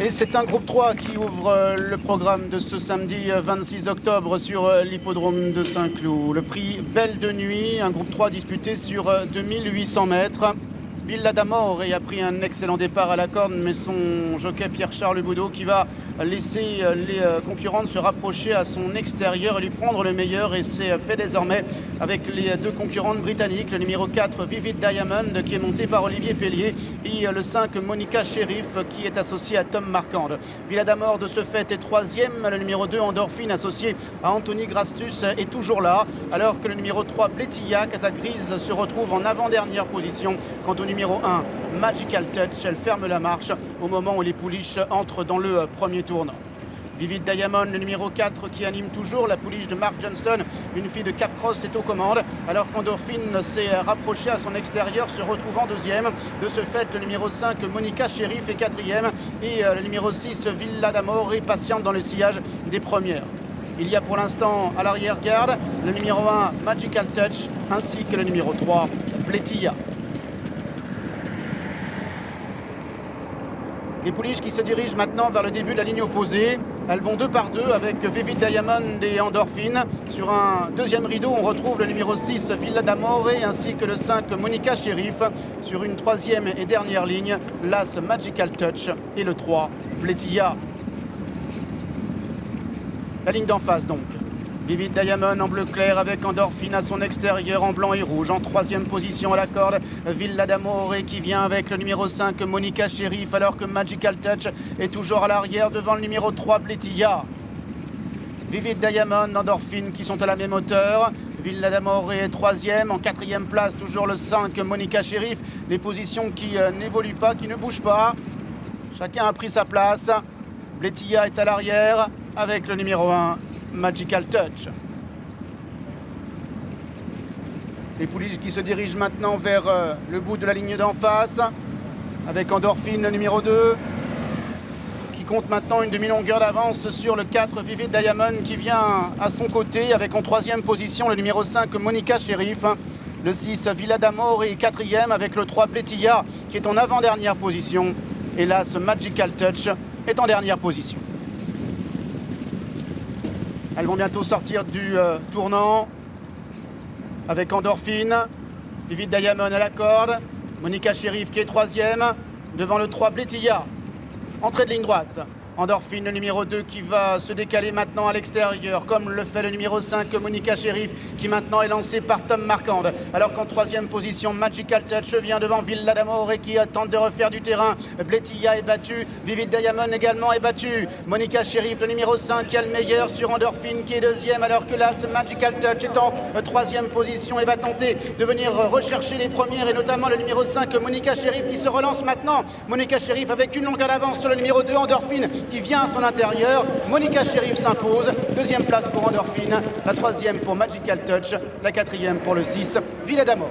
Et c'est un groupe 3 qui ouvre le programme de ce samedi 26 octobre sur l'hippodrome de Saint-Cloud. Le prix Belle de Nuit, un groupe 3 disputé sur 2800 mètres. Villa d'Amore a pris un excellent départ à la corde, mais son jockey Pierre-Charles Boudot qui va laisser les concurrentes se rapprocher à son extérieur et lui prendre le meilleur. Et c'est fait désormais avec les deux concurrentes britanniques, le numéro 4 Vivid Diamond qui est monté par Olivier Pellier et le 5 Monica Sheriff qui est associé à Tom Marquand. Villa d'Amore de ce fait est troisième, le numéro 2 Endorphine associé à Anthony Grastus est toujours là, alors que le numéro 3 Bletilla Casagrise se retrouve en avant-dernière position. Quant au numéro 1, Magical Touch, elle ferme la marche au moment où les pouliches entrent dans le premier tournant. Vivid Diamond, le numéro 4 qui anime toujours la pouliche de Mark Johnston, une fille de Cap Cross est aux commandes, alors qu'Endorphine s'est rapprochée à son extérieur, se retrouvant deuxième. De ce fait, le numéro 5, Monica Sheriff, est quatrième et le numéro 6, Villa d'Amore, est patiente dans le sillage des premières. Il y a pour l'instant à l'arrière-garde le numéro 1, Magical Touch, ainsi que le numéro 3, Bletilla. Les pouliches qui se dirigent maintenant vers le début de la ligne opposée. Elles vont deux par deux avec Vivid Diamond et Endorphine. Sur un deuxième rideau, on retrouve le numéro 6, Villa d'Amore, ainsi que le 5, Monica Sheriff. Sur une troisième et dernière ligne, l'As Magical Touch et le 3, Bletilla. La ligne d'en face donc. Vivid Diamond en bleu clair avec Endorphine à son extérieur en blanc et rouge. En troisième position à la corde, Villa d'Amore qui vient avec le numéro 5, Monica Sheriff, alors que Magical Touch est toujours à l'arrière devant le numéro 3, Bletilla. Vivid Diamond, Endorphine qui sont à la même hauteur. Villa d'Amore est troisième. En quatrième place, toujours le 5, Monica Sheriff. Les positions qui n'évoluent pas, qui ne bougent pas. Chacun a pris sa place. Bletilla est à l'arrière avec le numéro 1, Magical Touch. Les pouliches qui se dirigent maintenant vers le bout de la ligne d'en face avec Endorphine, le numéro 2 qui compte maintenant une demi-longueur d'avance sur le 4 Vivid Diamond qui vient à son côté avec en troisième position le numéro 5 Monica Sheriff, le 6 Villa d'Amore est quatrième avec le 3 Bletilla qui est en avant-dernière position et là ce Magical Touch est en dernière position. Elles vont bientôt sortir du tournant avec Endorphine, Vivid Diamond à la corde, Monica Sheriff qui est troisième, devant le 3 Bletilla. Entrée de ligne droite. Endorphine, le numéro 2 qui va se décaler maintenant à l'extérieur, comme le fait le numéro 5, Monica Sheriff, qui maintenant est lancé par Tom Marquand. Alors qu'en troisième position, Magical Touch vient devant Villa d'Amore qui tente de refaire du terrain. Bletilla est battu, Vivid Diamond également est battu. Monica Sheriff, le numéro 5, qui a le meilleur sur Endorphine qui est deuxième, alors que là, ce Magical Touch est en troisième position et va tenter de venir rechercher les premières, et notamment le numéro 5, Monica Sheriff, qui se relance maintenant. Monica Sheriff avec une longueur d'avance sur le numéro 2, Endorphine, qui vient à son intérieur. Monica Sheriff s'impose. Deuxième place pour Endorphine, la troisième pour Magical Touch, la quatrième pour le 6, Villa d'Amore.